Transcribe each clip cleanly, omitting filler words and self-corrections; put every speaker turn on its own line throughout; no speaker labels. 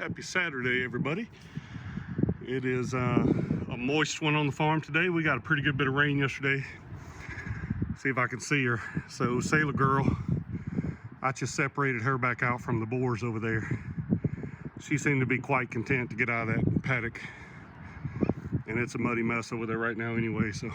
Happy Saturday, everybody. It is a moist one on the farm today. We got a pretty good bit of rain yesterday. See if I can see her. So Sailor Girl, I just separated her back out from the boars over there. She seemed to be quite content to get out of that paddock. And it's a muddy mess over there right now anyway, so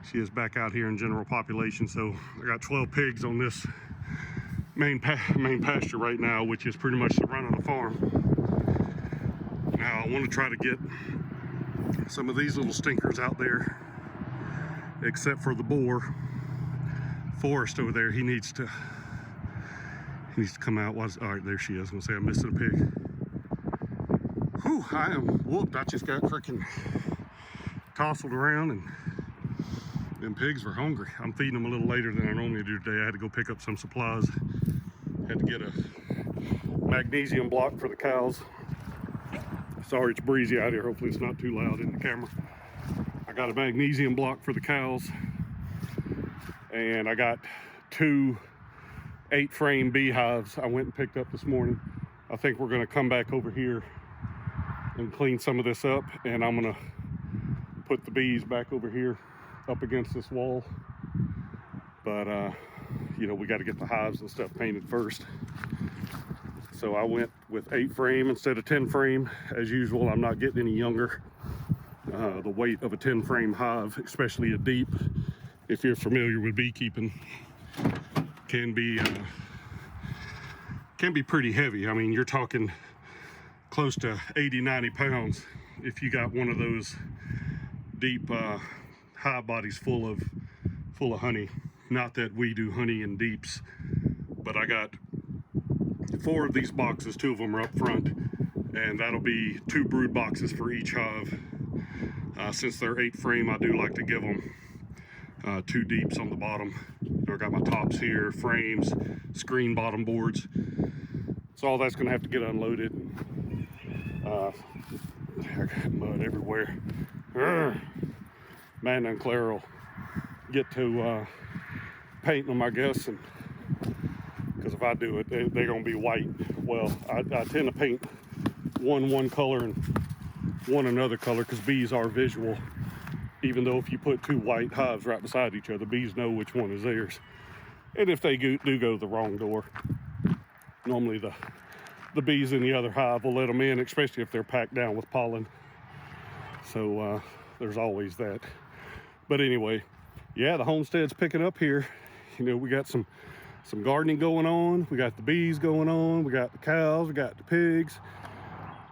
she is back out here in general population. So I got 12 pigs on this main pasture right now, which is pretty much the run of the farm. Now I want to try to get some of these little stinkers out there, except for the boar. Forrest over there, he needs to come out. All right, there she is. I'm gonna say I'm missing a pig. Whew, I am whooped. I just got freaking tousled around, and them pigs were hungry. I'm feeding them a little later than I normally do today. I had to go pick up some supplies. Had to get a magnesium block for the cows. Sorry, it's breezy out here. Hopefully it's not too loud in the camera. I got a magnesium block for the cows, and I got 2 8-frame beehives I went and picked up this morning. I think we're gonna come back over here and clean some of this up, and I'm gonna put the bees back over here up against this wall. But you know, we got to get the hives and stuff painted first. So I went with 8-frame instead of 10-frame. As usual, I'm not getting any younger. The weight of a 10-frame hive, especially a deep, if you're familiar with beekeeping, can be pretty heavy. I mean, you're talking close to 80-90 pounds if you got one of those deep hive bodies full of honey. Not that we do honey in deeps, but I got 4 of these boxes. 2 of them are up front, and that'll be 2 brood boxes for each hive. Since they're 8-frame, I do like to give them 2 deeps on the bottom. I got my tops here, frames, screen bottom boards. So all that's gonna have to get unloaded. I got mud everywhere. Man and Claire will get to painting them, I guess, and because if I do it, they're gonna be white. Well, I tend to paint one color and one another color, because bees are visual. Even though if you put 2 white hives right beside each other, bees know which one is theirs. And if they do go to the wrong door, normally the bees in the other hive will let them in, especially if they're packed down with pollen. So there's always that. But anyway, yeah, the homestead's picking up here. You know, we got some gardening going on. We got the bees going on. We got the cows. We got the pigs.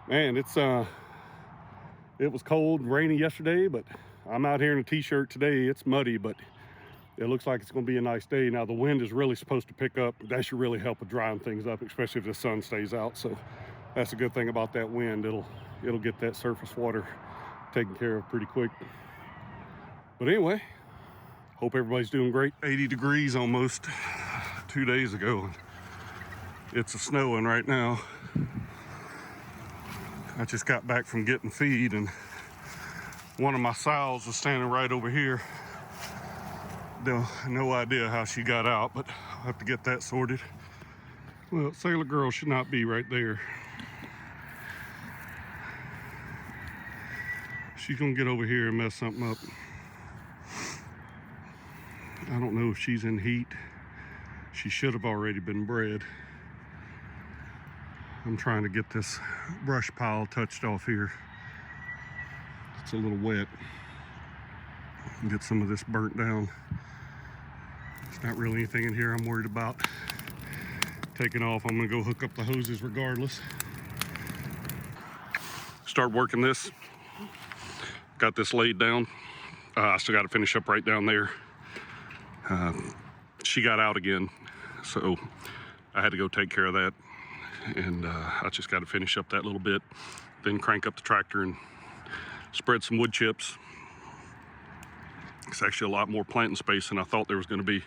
Man, it was cold and rainy yesterday, but I'm out here in a t-shirt today. It's muddy, but it looks like it's going to be a nice day. Now, the wind is really supposed to pick up. That should really help with drying things up, especially if the sun stays out. So that's a good thing about that wind. It'll get that surface water taken care of pretty quick. But anyway, hope everybody's doing great. 80 degrees almost 2 days ago. It's snowing right now. I just got back from getting feed, and one of my sows was standing right over here. No idea how she got out, but I'll have to get that sorted. Well, Sailor Girl should not be right there. She's gonna get over here and mess something up. I don't know if she's in heat. She should have already been bred. I'm trying to get this brush pile touched off here. It's a little wet. Get some of this burnt down. There's not really anything in here I'm worried about taking off. I'm gonna go hook up the hoses regardless. Start working this. Got this laid down. I still got to finish up right down there. She got out again, so I had to go take care of that. And I just got to finish up that little bit, then crank up the tractor and spread some wood chips. It's actually a lot more planting space than I thought there was going to be.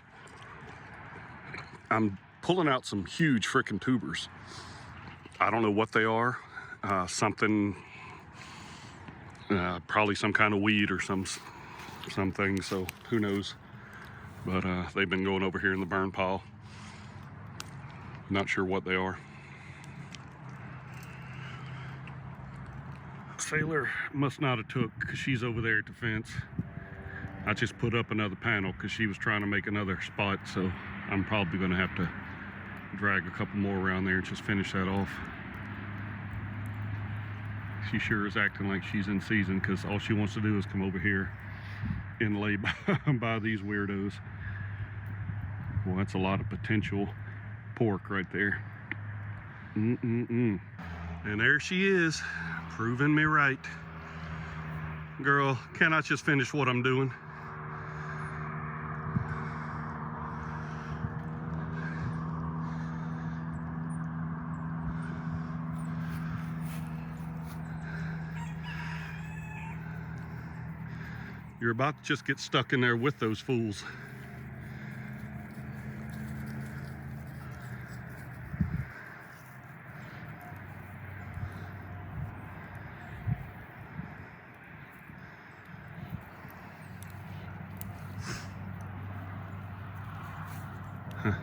I'm pulling out some huge frickin' tubers. I don't know what they are. Probably some kind of weed or something, so who knows. But they've been going over here in the burn pile. Not sure what they are. Sailor must not have took, because she's over there at the fence. I just put up another panel because she was trying to make another spot, so I'm probably going to have to drag a couple more around there and just finish that off. She sure is acting like she's in season, because all she wants to do is come over here and lay by these weirdos. Well, that's a lot of potential pork right there. And there she is, proving me right. Girl, can I just finish what I'm doing? You're about to just get stuck in there with those fools.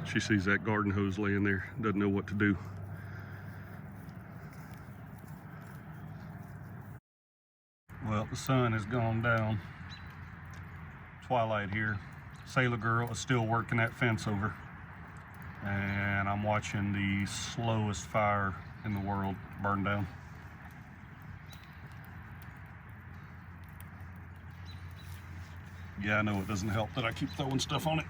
She sees that garden hose laying there, doesn't know what to do. Well, the sun has gone down. Twilight here. Sailor girl is still working that fence over. And I'm watching the slowest fire in the world burn down. Yeah, I know it doesn't help that I keep throwing stuff on it.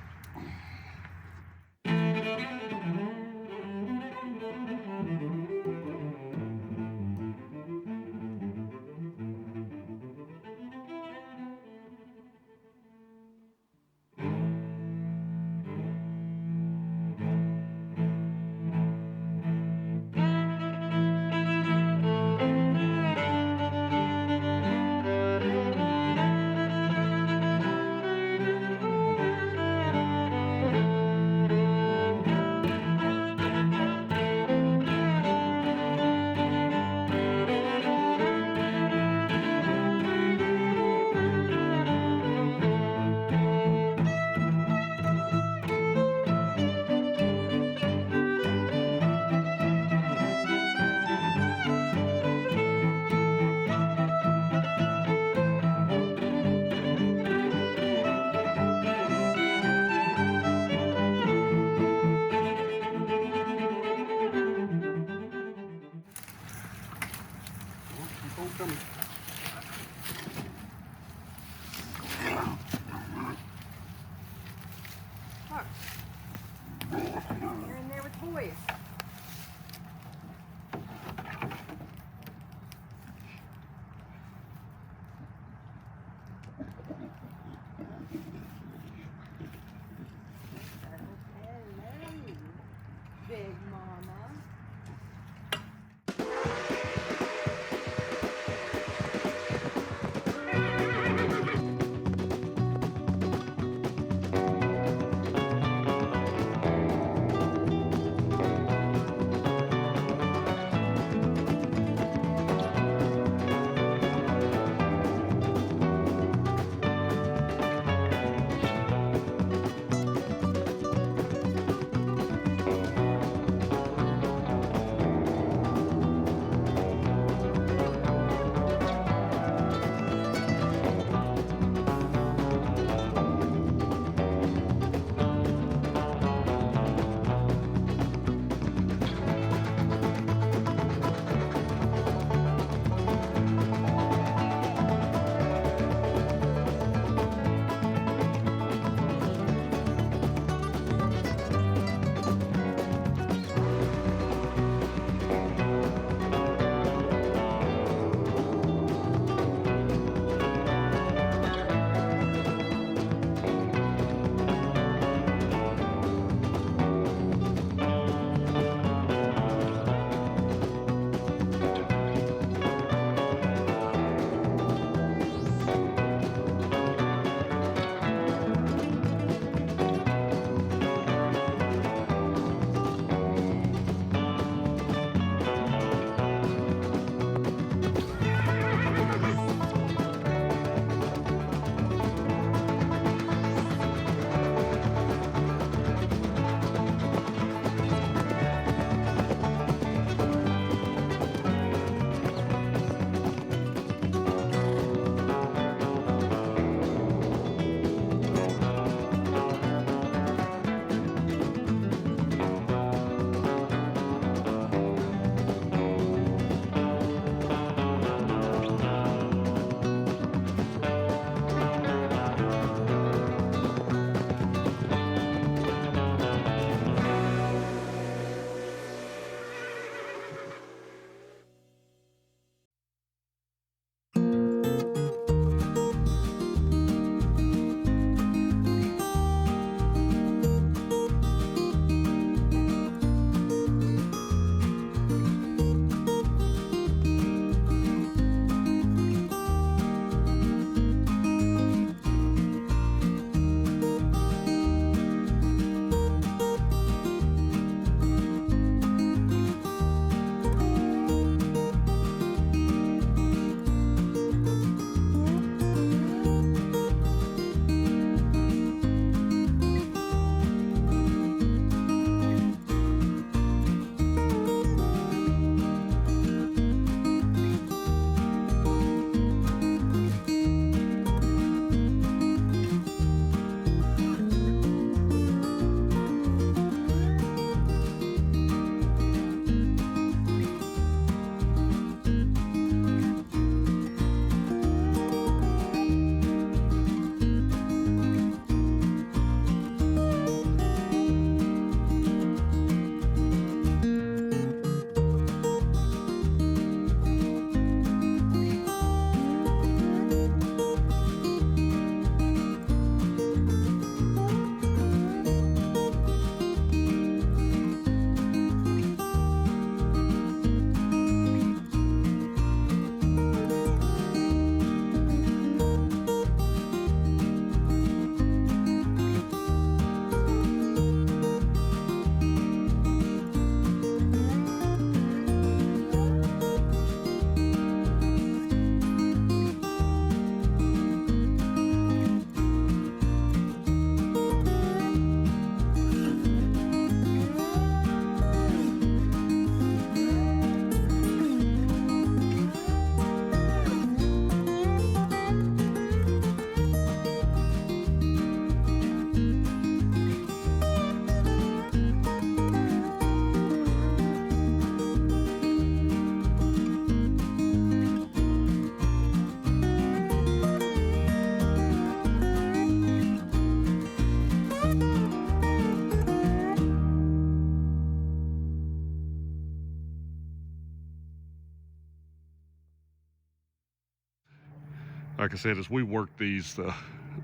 like I said, as we work these,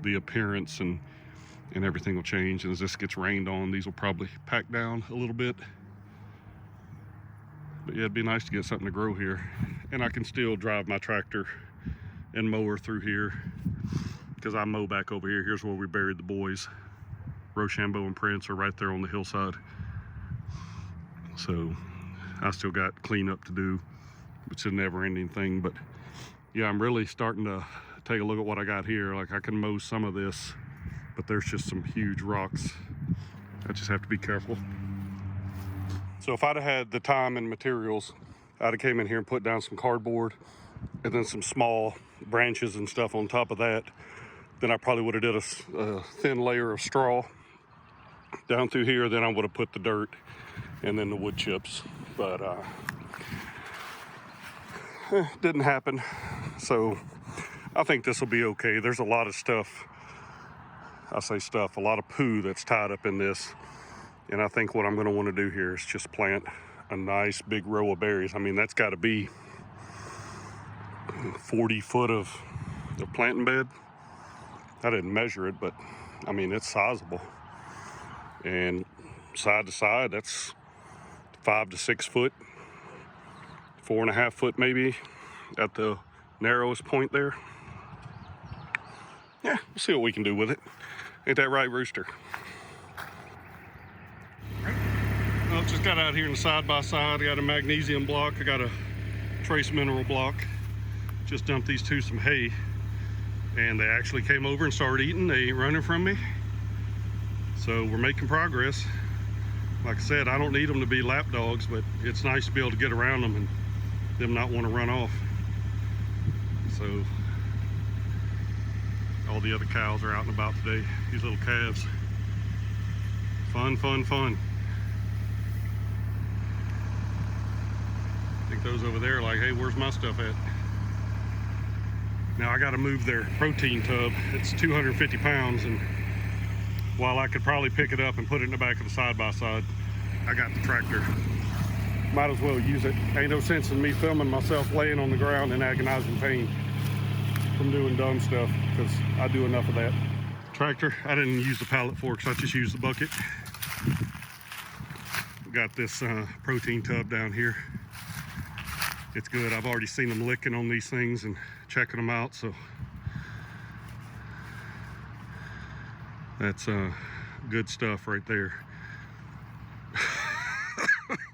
the appearance and everything will change. And as this gets rained on, these will probably pack down a little bit. But yeah, it'd be nice to get something to grow here. And I can still drive my tractor and mower through here, because I mow back over here. Here's where we buried the boys. Rochambeau and Prince are right there on the hillside. So I still got cleanup to do, which is a never ending thing. But yeah, I'm really starting to take a look at what I got here. Like, I can mow some of this, but there's just some huge rocks. I just have to be careful. So if I'd have had the time and materials, I'd have came in here and put down some cardboard and then some small branches and stuff on top of that. Then I probably would have did a thin layer of straw down through here. Then I would have put the dirt and then the wood chips. But didn't happen. So I think this will be okay. There's a lot of stuff, I say stuff, a lot of poo that's tied up in this. And I think what I'm going to want to do here is just plant a nice big row of berries. I mean, that's got to be 40 foot of planting bed. I didn't measure it, but I mean, it's sizable. And side to side, that's 5 to 6 foot, 4.5 foot maybe at the narrowest point there. Yeah, we'll see what we can do with it. Ain't that right, Rooster? Well, just got out here in the side-by-side. I got a magnesium block. I got a trace mineral block. Just dumped these two some hay, and they actually came over and started eating. They ain't running from me. So we're making progress. Like I said, I don't need them to be lap dogs, but it's nice to be able to get around them and them not want to run off. So all the other cows are out and about today. These little calves. Fun, fun, fun. I think those over there are like, hey, where's my stuff at? Now I got to move their protein tub. It's 250 pounds, and while I could probably pick it up and put it in the back of the side-by-side, I got the tractor. Might as well use it. Ain't no sense in me filming myself laying on the ground in agonizing pain from doing dumb stuff, because I do enough of that. Tractor, I didn't use the pallet forks, I just used the bucket. We got this protein tub down here. It's good. I've already seen them licking on these things and checking them out, so that's good stuff right there.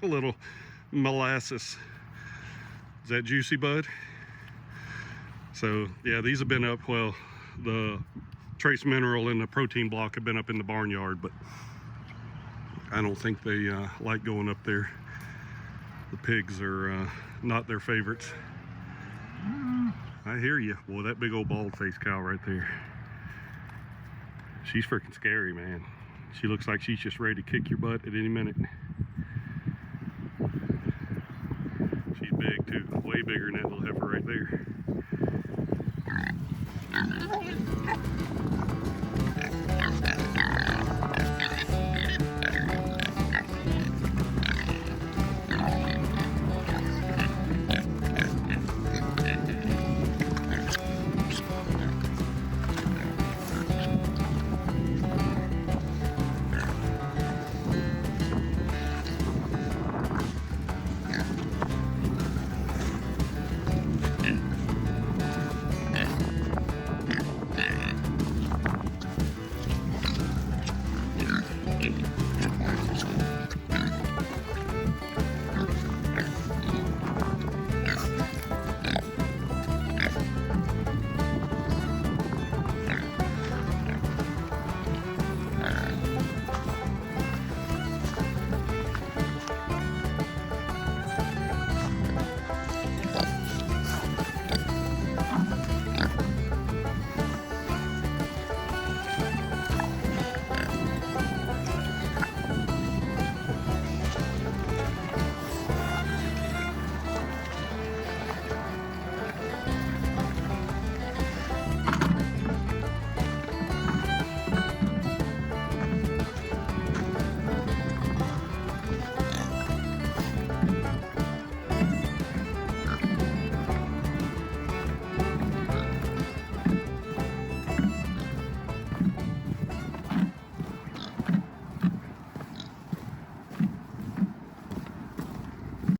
A little molasses. Is that juicy, bud? So yeah, these have been up, well, the trace mineral and the protein block have been up in the barnyard, but I don't think they like going up there. The pigs are not their favorites. I hear you. Boy, that big old bald-faced cow right there. She's freaking scary, man. She looks like she's just ready to kick your butt at any minute. She's big too, way bigger than that little heifer right there.